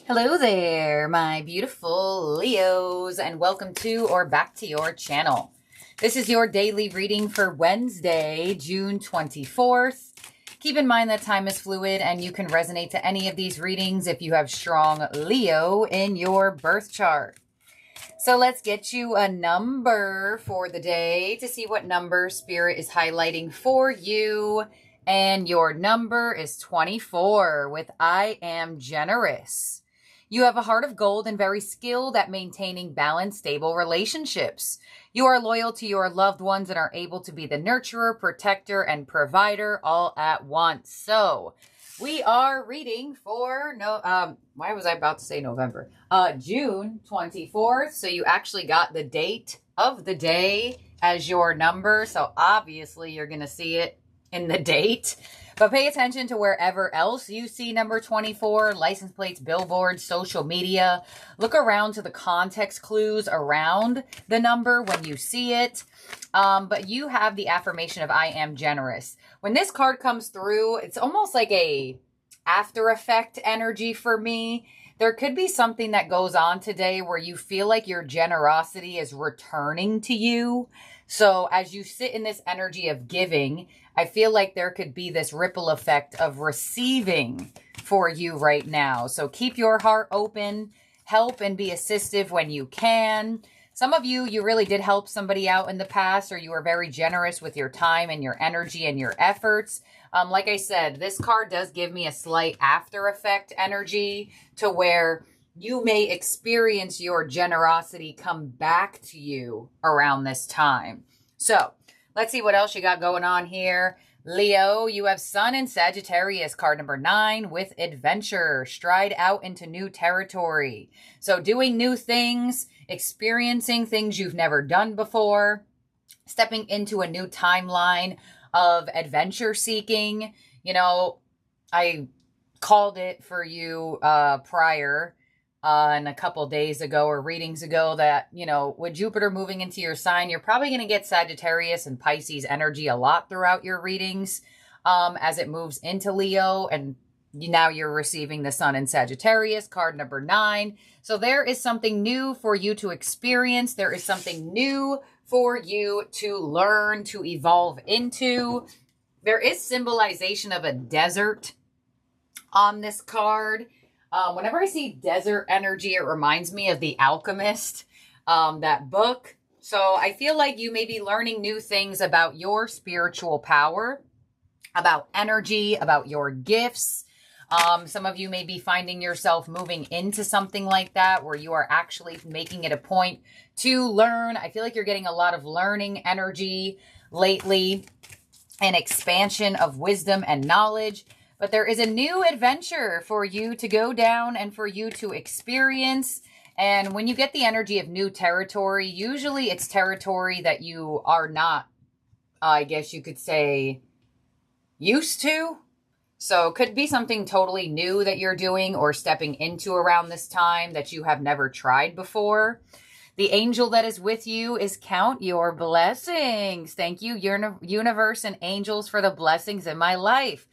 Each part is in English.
Hello there, my beautiful Leos, and welcome to or back to your channel. This is your daily reading for Wednesday, June 24th. Keep in mind that time is fluid and you can resonate to any of these readings if you have strong Leo in your birth chart. So let's get you a number for the day to see what number Spirit is highlighting for you. And your number is 24 with I am generous. You have a heart of gold and very skilled at maintaining balanced, stable relationships. You are loyal to your loved ones and are able to be the nurturer, protector, and provider all at once. So we are reading for why was I about to say November? June 24th. So you actually got the date of the day as your number. So obviously you're going to see it in the date. But pay attention to wherever else you see number 24, license plates, billboards, social media. Look around to the context clues around the number when you see it. But you have the affirmation of I am generous. When this card comes through, it's almost like a after effect energy for me. There could be something that goes on today where you feel like your generosity is returning to you. So as you sit in this energy of giving, I feel like there could be this ripple effect of receiving for you right now. So keep your heart open, help and be assistive when you can. Some of you really did help somebody out in the past, or you were very generous with your time and your energy and your efforts. Like I said, this card does give me a slight after effect energy to where you may experience your generosity come back to you around this time. So let's see what else you got going on here. Leo, you have Sun in Sagittarius, card number 9, with adventure, stride out into new territory. So doing new things, experiencing things you've never done before, stepping into a new timeline of adventure seeking. You know, I called it for you prior and a couple days ago or readings ago that, you know, with Jupiter moving into your sign, you're probably going to get Sagittarius and Pisces energy a lot throughout your readings as it moves into Leo. And now you're receiving the Sun in Sagittarius, card number 9. So there is something new for you to experience. There is something new for you to learn, to evolve into. There is symbolization of a desert on this card. Whenever I see desert energy, it reminds me of The Alchemist, that book. So I feel like you may be learning new things about your spiritual power, about energy, about your gifts. Some of you may be finding yourself moving into something like that where you are actually making it a point to learn. I feel like you're getting a lot of learning energy lately, and expansion of wisdom and knowledge. But there is a new adventure for you to go down and for you to experience. And when you get the energy of new territory, usually it's territory that you are not, I guess you could say, used to. So it could be something totally new that you're doing or stepping into around this time that you have never tried before. The angel that is with you is count your blessings. Thank you, universe and angels, for the blessings in my life.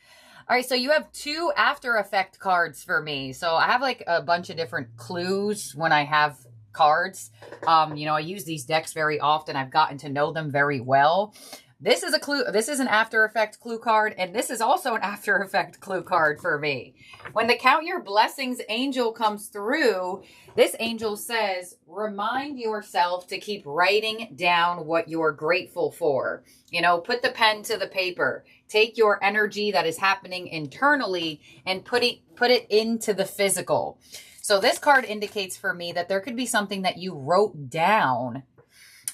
All right, so you have 2 after effect cards for me. So I have like a bunch of different clues when I have cards. You know, I use these decks very often. I've gotten to know them very well. This is a clue. This is an after effect clue card, and this is also an after effect clue card for me. When the count your blessings angel comes through, this angel says, remind yourself to keep writing down what you're grateful for. You know, put the pen to the paper. Take your energy that is happening internally and put it into the physical. So this card indicates for me that there could be something that you wrote down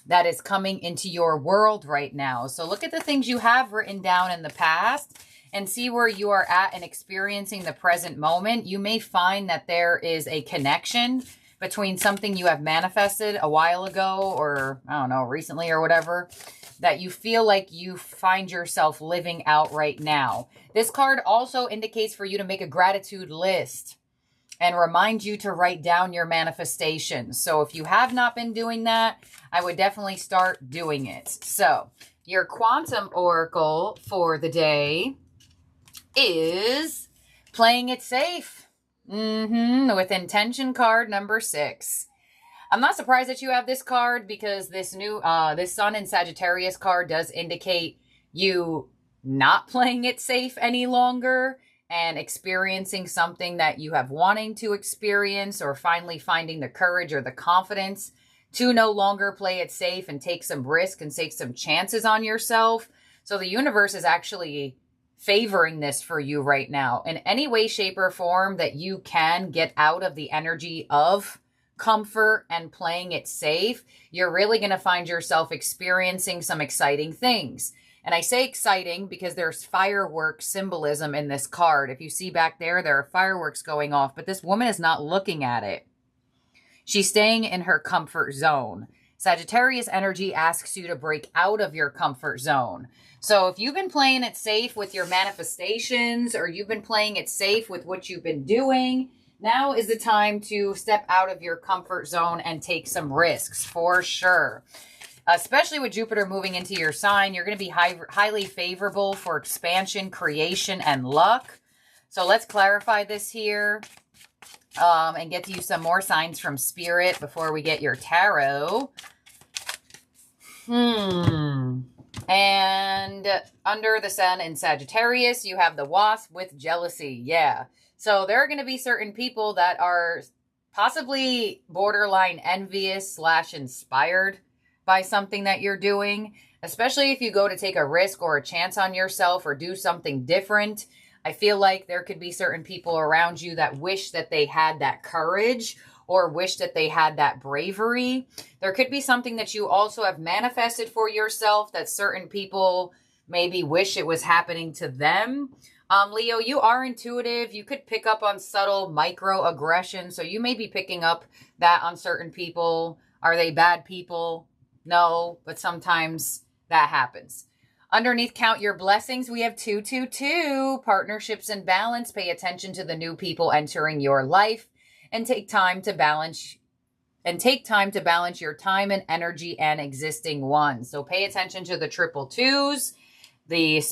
that is coming into your world right now. So look at the things you have written down in the past and see where you are at and experiencing the present moment. You may find that there is a connection between something you have manifested a while ago, or I don't know, recently or whatever, that you feel like you find yourself living out right now. This card also indicates for you to make a gratitude list and remind you to write down your manifestations. So if you have not been doing that, I would definitely start doing it. So your quantum oracle for the day is playing it safe. With intention card number 6. I'm not surprised that you have this card because this this Sun in Sagittarius card does indicate you not playing it safe any longer and experiencing something that you have wanting to experience, or finally finding the courage or the confidence to no longer play it safe and take some risk and take some chances on yourself. So the universe is actually favoring this for you right now in any way, shape, or form that you can get out of the energy of comfort and playing it safe. You're really going to find yourself experiencing some exciting things. And I say exciting because there's fireworks symbolism in this card. If you see back there, there are fireworks going off, but this woman is not looking at it. She's staying in her comfort zone. Sagittarius energy asks you to break out of your comfort zone. So if you've been playing it safe with your manifestations, or you've been playing it safe with what you've been doing, now is the time to step out of your comfort zone and take some risks for sure. Especially with Jupiter moving into your sign, you're going to be highly favorable for expansion, creation, and luck. So let's clarify this here and get to you some more signs from Spirit before we get your tarot. And under the Sun in Sagittarius, you have the Wasp with jealousy. Yeah. So there are going to be certain people that are possibly borderline envious / inspired by something that you're doing, especially if you go to take a risk or a chance on yourself or do something different. I feel like there could be certain people around you that wish that they had that courage or wish that they had that bravery. There could be something that you also have manifested for yourself that certain people maybe wish it was happening to them. Leo, you are intuitive. You could pick up on subtle microaggression. So you may be picking up that on certain people. Are they bad people? No, but sometimes that happens. Underneath count your blessings, we have 222, partnerships and balance. Pay attention to the new people entering your life and take time to balance your time and energy and existing ones. So pay attention to the triple twos. The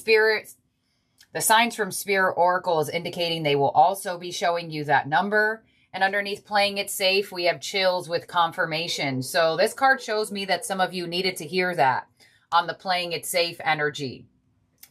signs from Spirit Oracle is indicating they will also be showing you that number. And underneath playing it safe, we have chills with confirmation. So this card shows me that some of you needed to hear that on the playing it safe energy.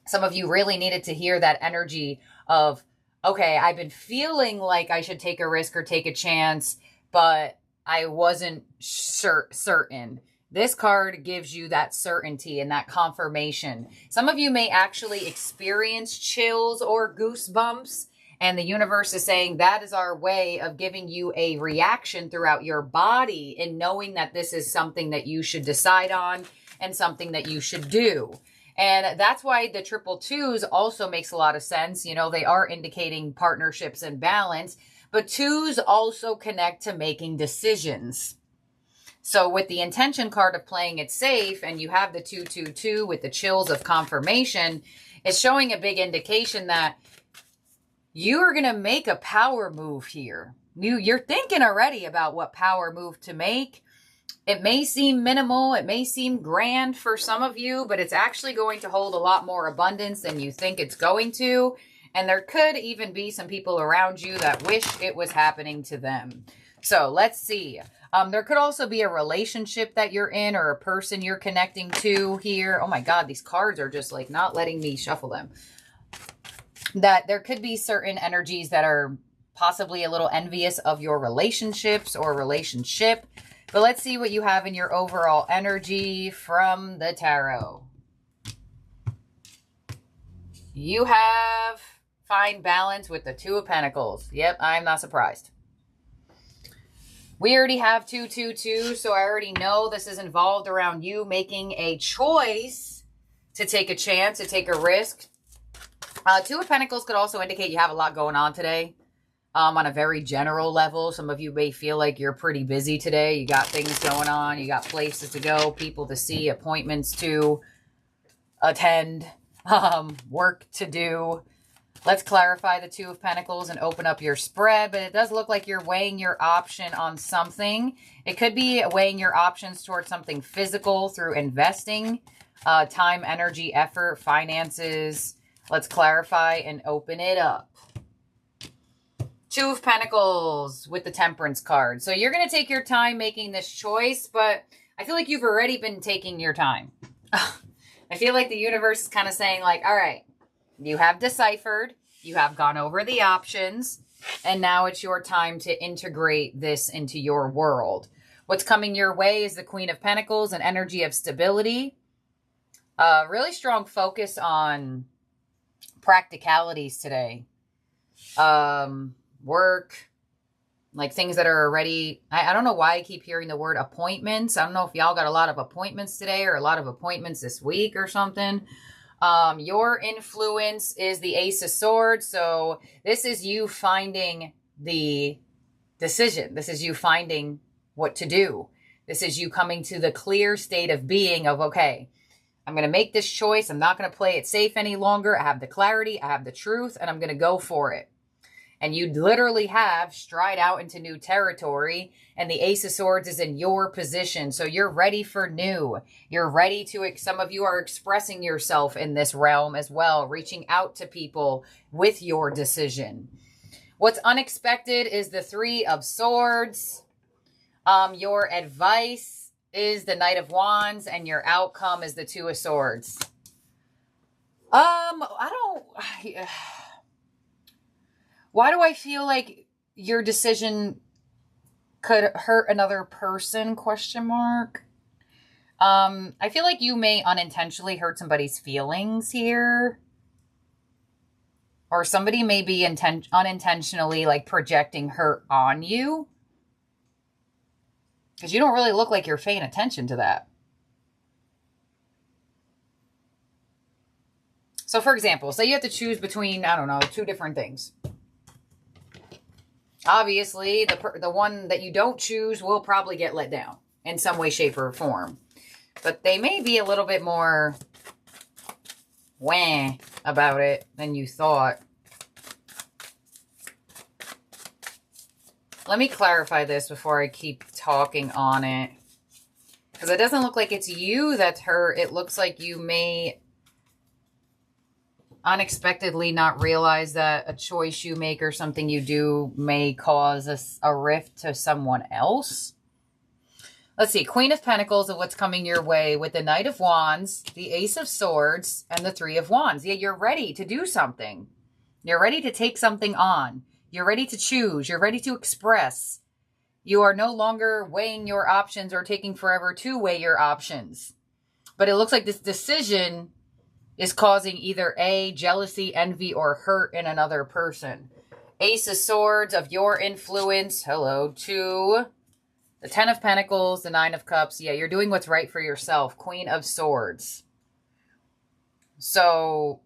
Some of you really needed to hear that energy of, okay, I've been feeling like I should take a risk or take a chance, but I wasn't certain. This card gives you that certainty and that confirmation. Some of you may actually experience chills or goosebumps, and the universe is saying that is our way of giving you a reaction throughout your body in knowing that this is something that you should decide on and something that you should do. And that's why the triple twos also makes a lot of sense. You know, they are indicating partnerships and balance, but twos also connect to making decisions. So with the intention card of playing it safe, and you have the 222 with the chills of confirmation, it's showing a big indication that you are going to make a power move here. You're thinking already about what power move to make. It may seem minimal, it may seem grand for some of you, but it's actually going to hold a lot more abundance than you think it's going to. And there could even be some people around you that wish it was happening to them. So let's see. There could also be a relationship that you're in or a person you're connecting to here. Oh my God, these cards are just like not letting me shuffle them. That there could be certain energies that are possibly a little envious of your relationships or relationship. But let's see what you have in your overall energy from the tarot. You have find balance with the Two of Pentacles. Yep, I'm not surprised. We already have 222, so I already know this is involved around you making a choice to take a chance, to take a risk. Two of Pentacles could also indicate you have a lot going on today. On a very general level, some of you may feel like you're pretty busy today. You got things going on. You got places to go, people to see, appointments to attend, work to do. Let's clarify the Two of Pentacles and open up your spread. But it does look like you're weighing your option on something. It could be weighing your options towards something physical through investing, time, energy, effort, finances. Let's clarify and open it up. Two of Pentacles with the Temperance card. So you're going to take your time making this choice, but I feel like you've already been taking your time. I feel like the universe is kind of saying like, all right, you have deciphered, you have gone over the options, and now it's your time to integrate this into your world. What's coming your way is the Queen of Pentacles, an energy of stability. Really strong focus on practicalities today. Work, like things that are already, I don't know why I keep hearing the word appointments. I don't know if y'all got a lot of appointments today or a lot of appointments this week or something. Your influence is the Ace of Swords. So this is you finding the decision. This is you finding what to do. This is you coming to the clear state of being of, okay, I'm going to make this choice. I'm not going to play it safe any longer. I have the clarity. I have the truth, and I'm going to go for it. And you literally have stride out into new territory, and the Ace of Swords is in your position. So you're ready for new. You're ready to, some of you are expressing yourself in this realm as well, reaching out to people with your decision. What's unexpected is the Three of Swords. Your advice is the Knight of Wands, and your outcome is the Two of Swords. Why do I feel like your decision could hurt another person, question mark? I feel like you may unintentionally hurt somebody's feelings here. Or somebody may be unintentionally like projecting hurt on you. Because you don't really look like you're paying attention to that. So for example, say you have to choose between, I don't know, two different things. Obviously, the one that you don't choose will probably get let down in some way, shape, or form. But they may be a little bit more wah about it than you thought. Let me clarify this before I keep talking on it. Because it doesn't look like it's you that's hurt. It looks like you may unexpectedly not realize that a choice you make or something you do may cause a rift to someone else. Let's see. Queen of Pentacles of what's coming your way with the Knight of Wands, the Ace of Swords, and the Three of Wands. Yeah, you're ready to do something. You're ready to take something on. You're ready to choose. You're ready to express. You are no longer weighing your options or taking forever to weigh your options. But it looks like this decision is causing either A, jealousy, envy, or hurt in another person. Ace of Swords of your influence. Hello. To the Ten of Pentacles, the Nine of Cups. Yeah, you're doing what's right for yourself. Queen of Swords. So,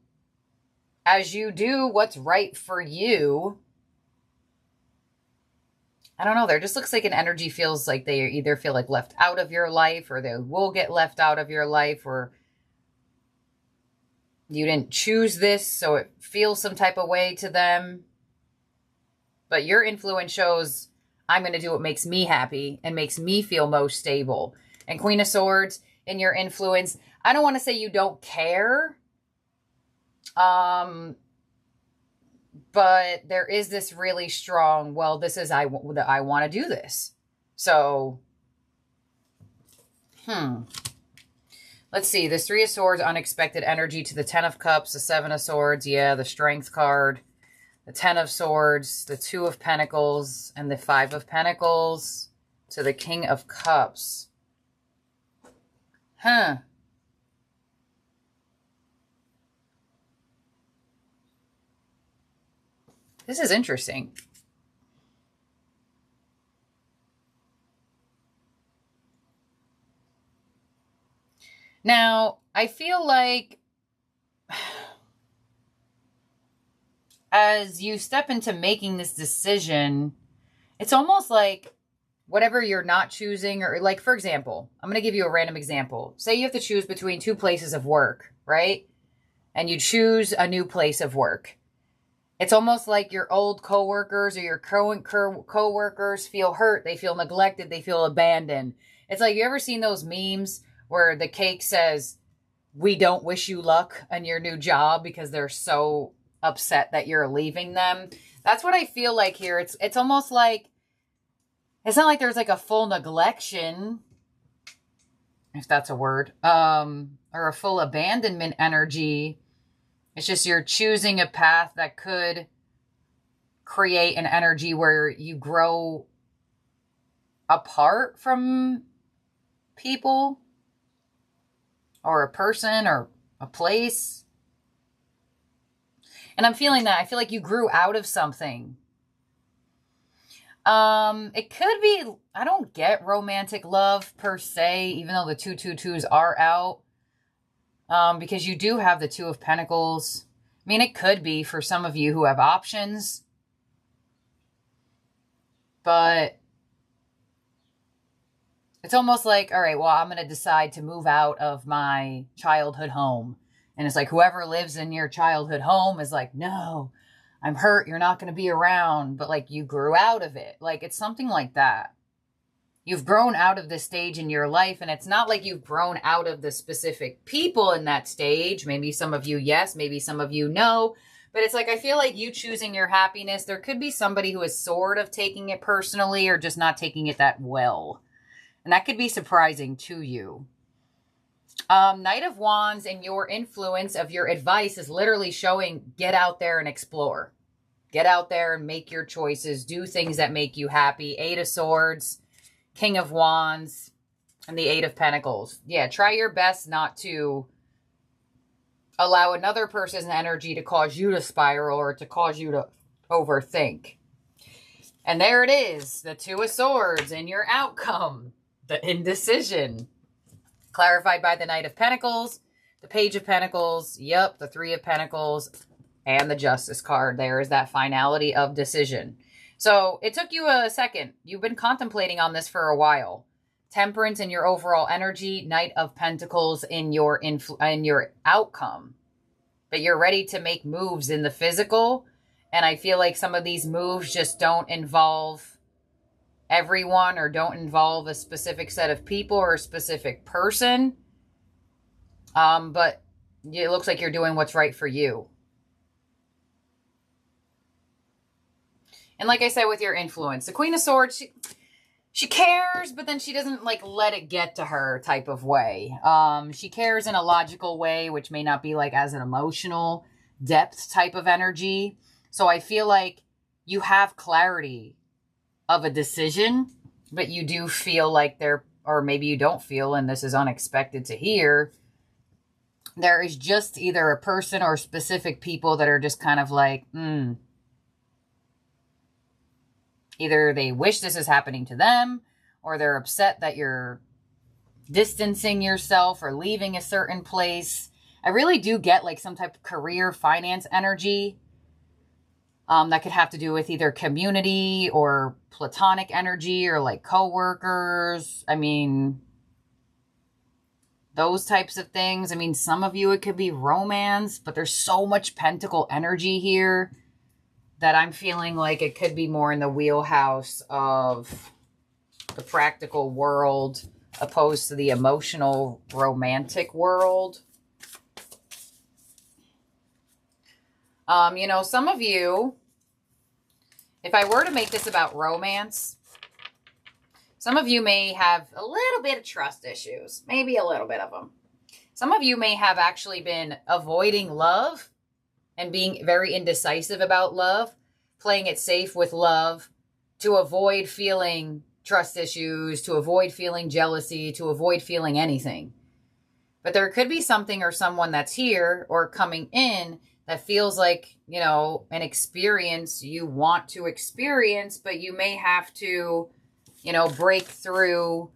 as you do what's right for you, I don't know, there just looks like an energy feels like they either feel like left out of your life, or they will get left out of your life, or you didn't choose this, so it feels some type of way to them. But your influence shows, I'm going to do what makes me happy and makes me feel most stable. And Queen of Swords, in your influence, I don't want to say you don't care. But there is this really strong, well, this is, I want to do this. So, let's see. This Three of Swords, unexpected energy to the Ten of Cups, the Seven of Swords. Yeah, the Strength card. The Ten of Swords, the Two of Pentacles, and the Five of Pentacles to the King of Cups. This is interesting. Now, I feel like as you step into making this decision, it's almost like whatever you're not choosing, or like, for example, I'm going to give you a random example. Say you have to choose between two places of work, right? And you choose a new place of work. It's almost like your old coworkers or your current coworkers feel hurt. They feel neglected. They feel abandoned. It's like, you ever seen those memes where the cake says, "We don't wish you luck on your new job," because they're so upset that you're leaving them? That's what I feel like here. It's almost like, it's not like there's like a full neglection, if that's a word, or a full abandonment energy. It's just you're choosing a path that could create an energy where you grow apart from people or a person or a place. And I'm feeling that. I feel like you grew out of something. It could be, I don't get romantic love per se, even though the 222s are out. Because you do have the Two of Pentacles. I mean, it could be for some of you who have options. But it's almost like, all right, well, I'm going to decide to move out of my childhood home. And it's like whoever lives in your childhood home is like, no, I'm hurt. You're not going to be around. But like you grew out of it. Like it's something like that. You've grown out of this stage in your life. And it's not like you've grown out of the specific people in that stage. Maybe some of you, yes. Maybe some of you, no. But it's like, I feel like you choosing your happiness. There could be somebody who is sort of taking it personally or just not taking it that well. And that could be surprising to you. Knight of Wands and your influence of your advice is literally showing get out there and explore. Get out there and make your choices. Do things that make you happy. Eight of Swords, King of Wands, and the Eight of Pentacles. Yeah, try your best not to allow another person's energy to cause you to spiral or to cause you to overthink. And there it is, the Two of Swords and your outcome, the indecision. Clarified by the Knight of Pentacles, the Page of Pentacles, yep, the Three of Pentacles, and the Justice card. There is that finality of decision. So it took you a second. You've been contemplating on this for a while. Temperance in your overall energy, Knight of Pentacles in your outcome. But you're ready to make moves in the physical. And I feel like some of these moves just don't involve everyone or don't involve a specific set of people or a specific person. But it looks like you're doing what's right for you. And like I said, with your influence, the Queen of Swords, she cares, but then she doesn't like let it get to her type of way. She cares in a logical way, which may not be like as an emotional depth type of energy. So I feel like you have clarity of a decision, but you do feel like there, or maybe you don't feel, and this is unexpected to hear, there is just either a person or specific people that are just kind of like, Either they wish this is happening to them, or they're upset that you're distancing yourself or leaving a certain place. I really do get like some type of career finance energy. That could have to do with either community or platonic energy or like coworkers. I mean, those types of things. I mean, some of you, it could be romance, but there's so much pentacle energy here that I'm feeling like it could be more in the wheelhouse of the practical world opposed to the emotional romantic world. You know, some of you, if I were to make this about romance, some of you may have a little bit of trust issues, maybe a little bit of them. Some of you may have actually been avoiding love and being very indecisive about love, playing it safe with love to avoid feeling trust issues, to avoid feeling jealousy, to avoid feeling anything. But there could be something or someone that's here or coming in that feels like, you know, an experience you want to experience, but you may have to, you know, break through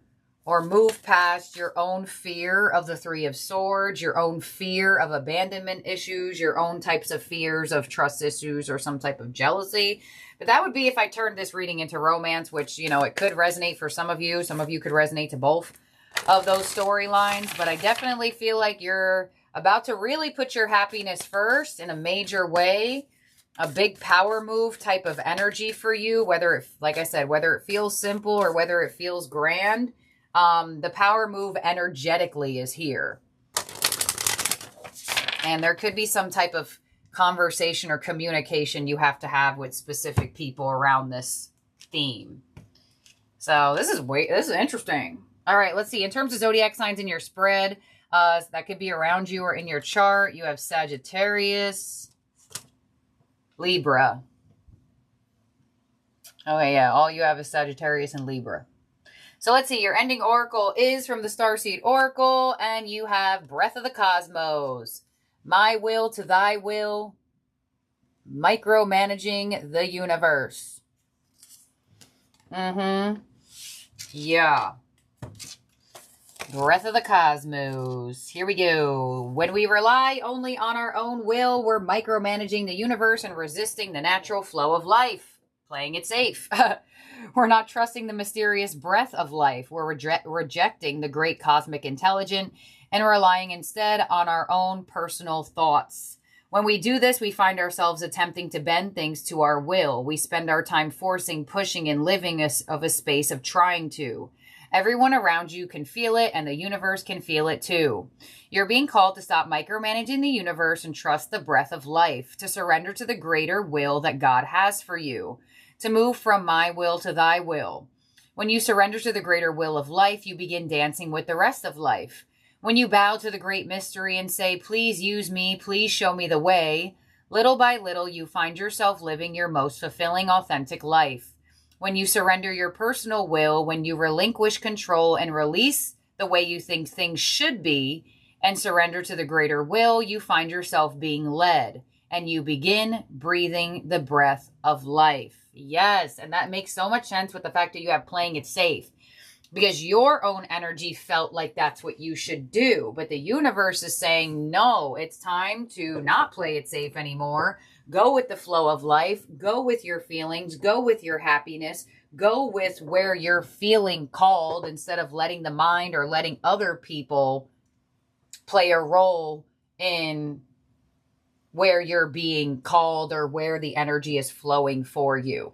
or move past your own fear of the Three of Swords, your own fear of abandonment issues, your own types of fears of trust issues or some type of jealousy. But that would be if I turned this reading into romance, which, you know, it could resonate for some of you. Some of you could resonate to both of those storylines. But I definitely feel like you're about to really put your happiness first in a major way. A big power move type of energy for you, whether it, like I said, whether it feels simple or whether it feels grand. The power move energetically is here. And there could be some type of conversation or communication you have to have with specific people around this theme. So this is interesting. All right, let's see. In terms of zodiac signs in your spread, that could be around you or in your chart. You have Sagittarius, Libra. Okay, yeah, all you have is Sagittarius and Libra. So let's see. Your ending oracle is from the Starseed Oracle, and you have Breath of the Cosmos. My will to thy will, micromanaging the universe. Yeah. Breath of the Cosmos. Here we go. When we rely only on our own will, we're micromanaging the universe and resisting the natural flow of life. Playing it safe. We're not trusting the mysterious breath of life. We're rejecting the great cosmic intelligence and relying instead on our own personal thoughts. When we do this, we find ourselves attempting to bend things to our will. We spend our time forcing, pushing, and living a space of trying to. Everyone around you can feel it, and the universe can feel it too. You're being called to stop micromanaging the universe and trust the breath of life, to surrender to the greater will that God has for you, to move from my will to thy will. When you surrender to the greater will of life, you begin dancing with the rest of life. When you bow to the great mystery and say, please use me, please show me the way, little by little you find yourself living your most fulfilling, authentic life. When you surrender your personal will, when you relinquish control and release the way you think things should be, and surrender to the greater will, you find yourself being led, and you begin breathing the breath of life. Yes, and that makes so much sense with the fact that you have playing it safe. Because your own energy felt like that's what you should do. But the universe is saying, no, it's time to not play it safe anymore. Go with the flow of life. Go with your feelings. Go with your happiness. Go with where you're feeling called instead of letting the mind or letting other people play a role in where you're being called or where the energy is flowing for you.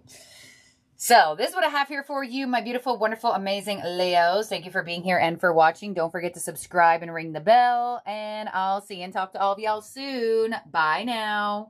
So this is what I have here for you, my beautiful, wonderful, amazing Leos. Thank you for being here and for watching. Don't forget to subscribe and ring the bell. And I'll see and talk to all of y'all soon. Bye now.